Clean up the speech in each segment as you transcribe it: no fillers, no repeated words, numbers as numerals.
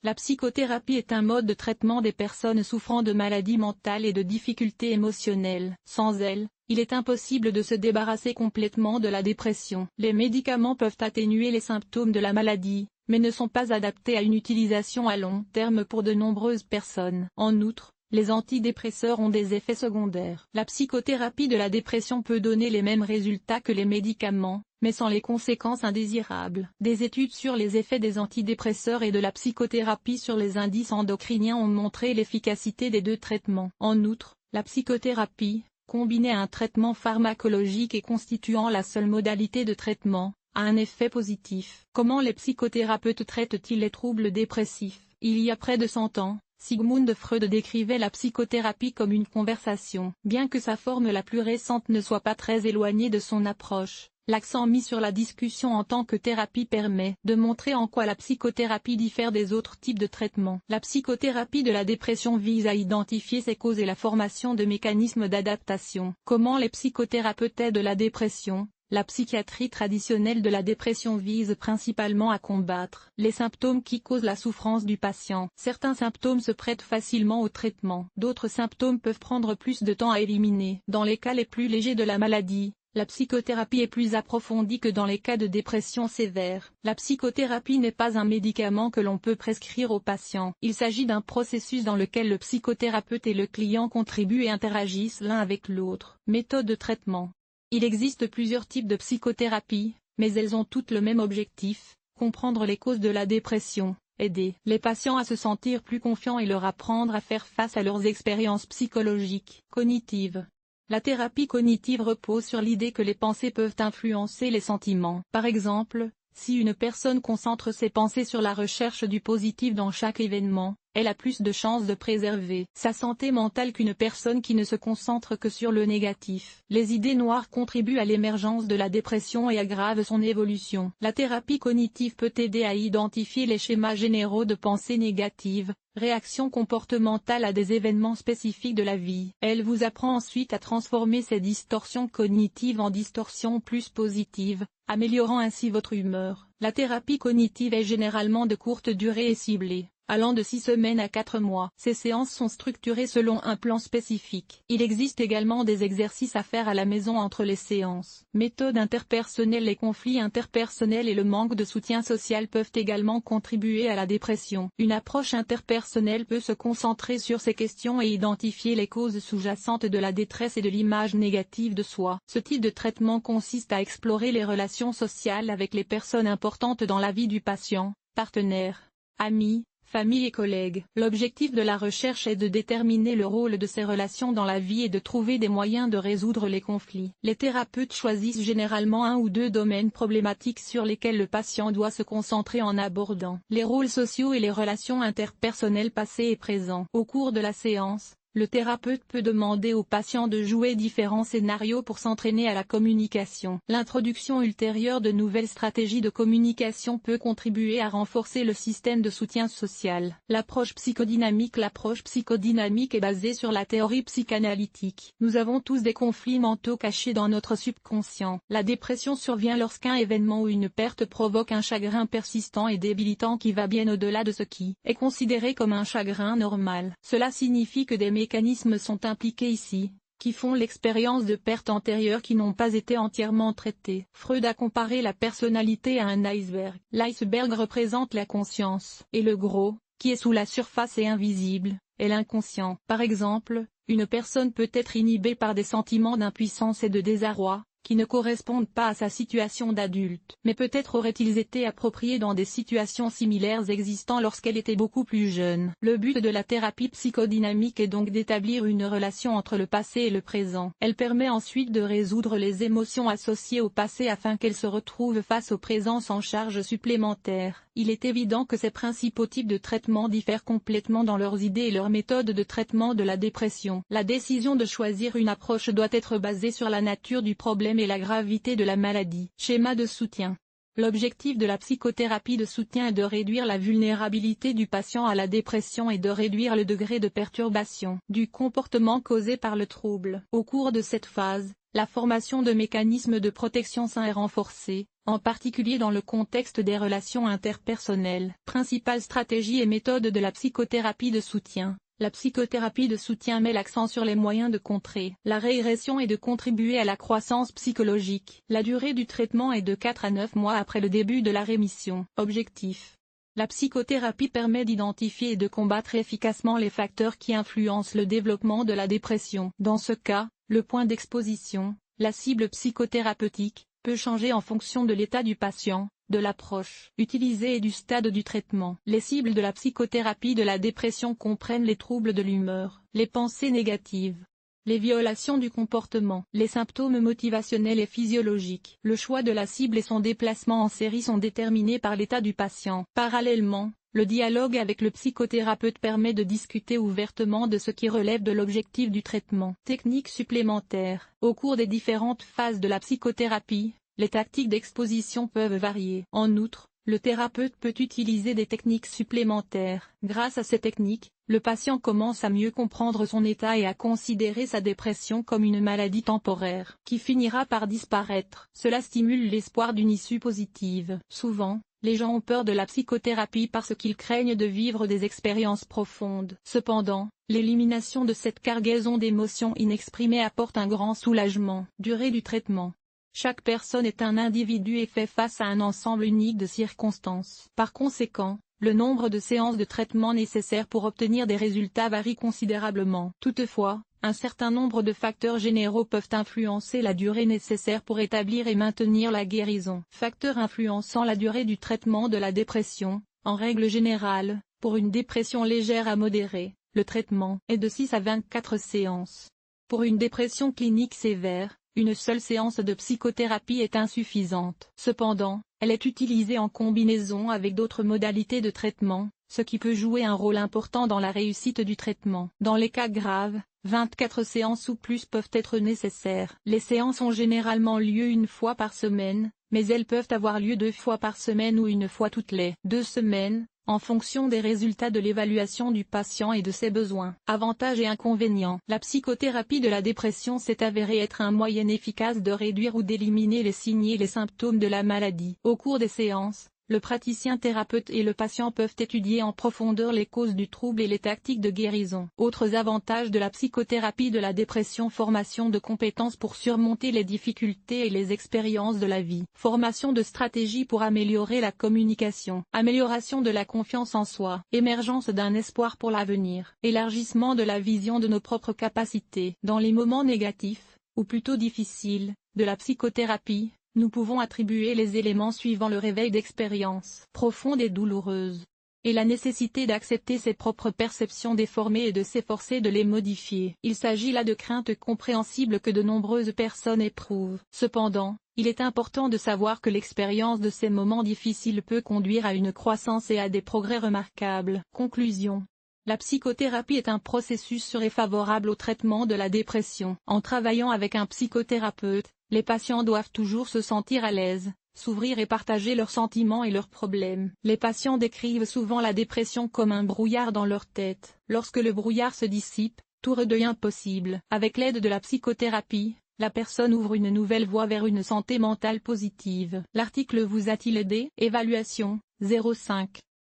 La psychothérapie est un mode de traitement des personnes souffrant de maladies mentales et de difficultés émotionnelles. Sans elle, il est impossible de se débarrasser complètement de la dépression. Les médicaments peuvent atténuer les symptômes de la maladie, mais ne sont pas adaptés à une utilisation à long terme pour de nombreuses personnes. En outre, les antidépresseurs ont des effets secondaires. La psychothérapie de la dépression peut donner les mêmes résultats que les médicaments, mais sans les conséquences indésirables. Des études sur les effets des antidépresseurs et de la psychothérapie sur les indices endocriniens ont montré l'efficacité des deux traitements. En outre, la psychothérapie, combinée à un traitement pharmacologique et constituant la seule modalité de traitement, a un effet positif. Comment les psychothérapeutes traitent-ils les troubles dépressifs? Il y a près de 100 ans, Sigmund Freud décrivait la psychothérapie comme une conversation. Bien que sa forme la plus récente ne soit pas très éloignée de son approche, l'accent mis sur la discussion en tant que thérapie permet de montrer en quoi la psychothérapie diffère des autres types de traitements. La psychothérapie de la dépression vise à identifier ses causes et la formation de mécanismes d'adaptation. Comment les psychothérapeutes aident la dépression? La psychiatrie traditionnelle de la dépression vise principalement à combattre les symptômes qui causent la souffrance du patient. Certains symptômes se prêtent facilement au traitement. D'autres symptômes peuvent prendre plus de temps à éliminer. Dans les cas les plus légers de la maladie, la psychothérapie est plus approfondie que dans les cas de dépression sévère. La psychothérapie n'est pas un médicament que l'on peut prescrire au patient. Il s'agit d'un processus dans lequel le psychothérapeute et le client contribuent et interagissent l'un avec l'autre. Méthode de traitement. Il existe plusieurs types de psychothérapie, mais elles ont toutes le même objectif, comprendre les causes de la dépression, aider les patients à se sentir plus confiants et leur apprendre à faire face à leurs expériences psychologiques. Cognitives. La thérapie cognitive repose sur l'idée que les pensées peuvent influencer les sentiments. Par exemple, si une personne concentre ses pensées sur la recherche du positif dans chaque événement, elle a plus de chances de préserver sa santé mentale qu'une personne qui ne se concentre que sur le négatif. Les idées noires contribuent à l'émergence de la dépression et aggravent son évolution. La thérapie cognitive peut aider à identifier les schémas généraux de pensée négatives, réactions comportementales à des événements spécifiques de la vie. Elle vous apprend ensuite à transformer ces distorsions cognitives en distorsions plus positives, améliorant ainsi votre humeur. La thérapie cognitive est généralement de courte durée et ciblée, allant de 6 semaines à 4 mois. Ces séances sont structurées selon un plan spécifique. Il existe également des exercices à faire à la maison entre les séances. Méthode interpersonnelle. Les conflits interpersonnels et le manque de soutien social peuvent également contribuer à la dépression. Une approche interpersonnelle peut se concentrer sur ces questions et identifier les causes sous-jacentes de la détresse et de l'image négative de soi. Ce type de traitement consiste à explorer les relations sociales avec les personnes importantes dans la vie du patient, partenaires, amis, famille et collègues. L'objectif de la recherche est de déterminer le rôle de ces relations dans la vie et de trouver des moyens de résoudre les conflits. Les thérapeutes choisissent généralement un ou deux domaines problématiques sur lesquels le patient doit se concentrer en abordant les rôles sociaux et les relations interpersonnelles passées et présents. Au cours de la séance, le thérapeute peut demander au patient de jouer différents scénarios pour s'entraîner à la communication. L'introduction ultérieure de nouvelles stratégies de communication peut contribuer à renforcer le système de soutien social. L'approche psychodynamique. L'approche psychodynamique est basée sur la théorie psychanalytique. Nous avons tous des conflits mentaux cachés dans notre subconscient. La dépression survient lorsqu'un événement ou une perte provoque un chagrin persistant et débilitant qui va bien au-delà de ce qui est considéré comme un chagrin normal. Cela signifie que des mécanismes sont impliqués ici, qui font l'expérience de pertes antérieures qui n'ont pas été entièrement traitées. Freud a comparé la personnalité à un iceberg. L'iceberg représente la conscience, et le gros, qui est sous la surface et invisible, est l'inconscient. Par exemple, une personne peut être inhibée par des sentiments d'impuissance et de désarroi, qui ne correspondent pas à sa situation d'adulte. Mais peut-être auraient-ils été appropriés dans des situations similaires existant lorsqu'elle était beaucoup plus jeune. Le but de la thérapie psychodynamique est donc d'établir une relation entre le passé et le présent. Elle permet ensuite de résoudre les émotions associées au passé afin qu'elles se retrouvent face au présent sans charge supplémentaire. Il est évident que ces principaux types de traitement diffèrent complètement dans leurs idées et leurs méthodes de traitement de la dépression. La décision de choisir une approche doit être basée sur la nature du problème et la gravité de la maladie. Schéma de soutien. L'objectif de la psychothérapie de soutien est de réduire la vulnérabilité du patient à la dépression et de réduire le degré de perturbation du comportement causé par le trouble. Au cours de cette phase, la formation de mécanismes de protection sains est renforcée, en particulier dans le contexte des relations interpersonnelles. Principales stratégies et méthodes de la psychothérapie de soutien. La psychothérapie de soutien met l'accent sur les moyens de contrer la régression et de contribuer à la croissance psychologique. La durée du traitement est de 4 à 9 mois après le début de la rémission. Objectif. La psychothérapie permet d'identifier et de combattre efficacement les facteurs qui influencent le développement de la dépression. Dans ce cas, le point d'exposition, la cible psychothérapeutique, peut changer en fonction de l'état du patient, de l'approche utilisée et du stade du traitement. Les cibles de la psychothérapie de la dépression comprennent les troubles de l'humeur, les pensées négatives, les violations du comportement, les symptômes motivationnels et physiologiques. Le choix de la cible et son déplacement en série sont déterminés par l'état du patient. Parallèlement, le dialogue avec le psychothérapeute permet de discuter ouvertement de ce qui relève de l'objectif du traitement. Techniques supplémentaires. Au cours des différentes phases de la psychothérapie, les tactiques d'exposition peuvent varier. En outre, le thérapeute peut utiliser des techniques supplémentaires. Grâce à ces techniques, le patient commence à mieux comprendre son état et à considérer sa dépression comme une maladie temporaire, qui finira par disparaître. Cela stimule l'espoir d'une issue positive. Souvent, les gens ont peur de la psychothérapie parce qu'ils craignent de vivre des expériences profondes. Cependant, l'élimination de cette cargaison d'émotions inexprimées apporte un grand soulagement. Durée du traitement. Chaque personne est un individu et fait face à un ensemble unique de circonstances. Par conséquent, le nombre de séances de traitement nécessaires pour obtenir des résultats varie considérablement. Toutefois, un certain nombre de facteurs généraux peuvent influencer la durée nécessaire pour établir et maintenir la guérison. Facteurs influençant la durée du traitement de la dépression. En règle générale, pour une dépression légère à modérée, le traitement est de 6 à 24 séances. Pour une dépression clinique sévère, une seule séance de psychothérapie est insuffisante. Cependant, elle est utilisée en combinaison avec d'autres modalités de traitement, ce qui peut jouer un rôle important dans la réussite du traitement. Dans les cas graves, 24 séances ou plus peuvent être nécessaires. Les séances ont généralement lieu une fois par semaine, mais elles peuvent avoir lieu 2 fois par semaine ou une fois toutes les 2 semaines, en fonction des résultats de l'évaluation du patient et de ses besoins. Avantages et inconvénients. La psychothérapie de la dépression s'est avérée être un moyen efficace de réduire ou d'éliminer les signes et les symptômes de la maladie. Au cours des séances, le praticien thérapeute et le patient peuvent étudier en profondeur les causes du trouble et les tactiques de guérison. Autres avantages de la psychothérapie de la dépression. Formation de compétences pour surmonter les difficultés et les expériences de la vie. Formation de stratégies pour améliorer la communication. Amélioration de la confiance en soi. Émergence d'un espoir pour l'avenir. Élargissement de la vision de nos propres capacités. Dans les moments négatifs, ou plutôt difficiles, de la psychothérapie, nous pouvons attribuer les éléments suivant le réveil d'expériences profondes et douloureuses, et la nécessité d'accepter ses propres perceptions déformées et de s'efforcer de les modifier. Il s'agit là de craintes compréhensibles que de nombreuses personnes éprouvent. Cependant, il est important de savoir que l'expérience de ces moments difficiles peut conduire à une croissance et à des progrès remarquables. Conclusion. La psychothérapie est un processus sûr et favorable au traitement de la dépression. En travaillant avec un psychothérapeute, les patients doivent toujours se sentir à l'aise, s'ouvrir et partager leurs sentiments et leurs problèmes. Les patients décrivent souvent la dépression comme un brouillard dans leur tête. Lorsque le brouillard se dissipe, tout redevient possible. Avec l'aide de la psychothérapie, la personne ouvre une nouvelle voie vers une santé mentale positive. L'article vous a-t-il aidé? Évaluation, 0,5.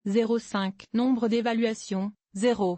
0,5. Nombre d'évaluations, 0.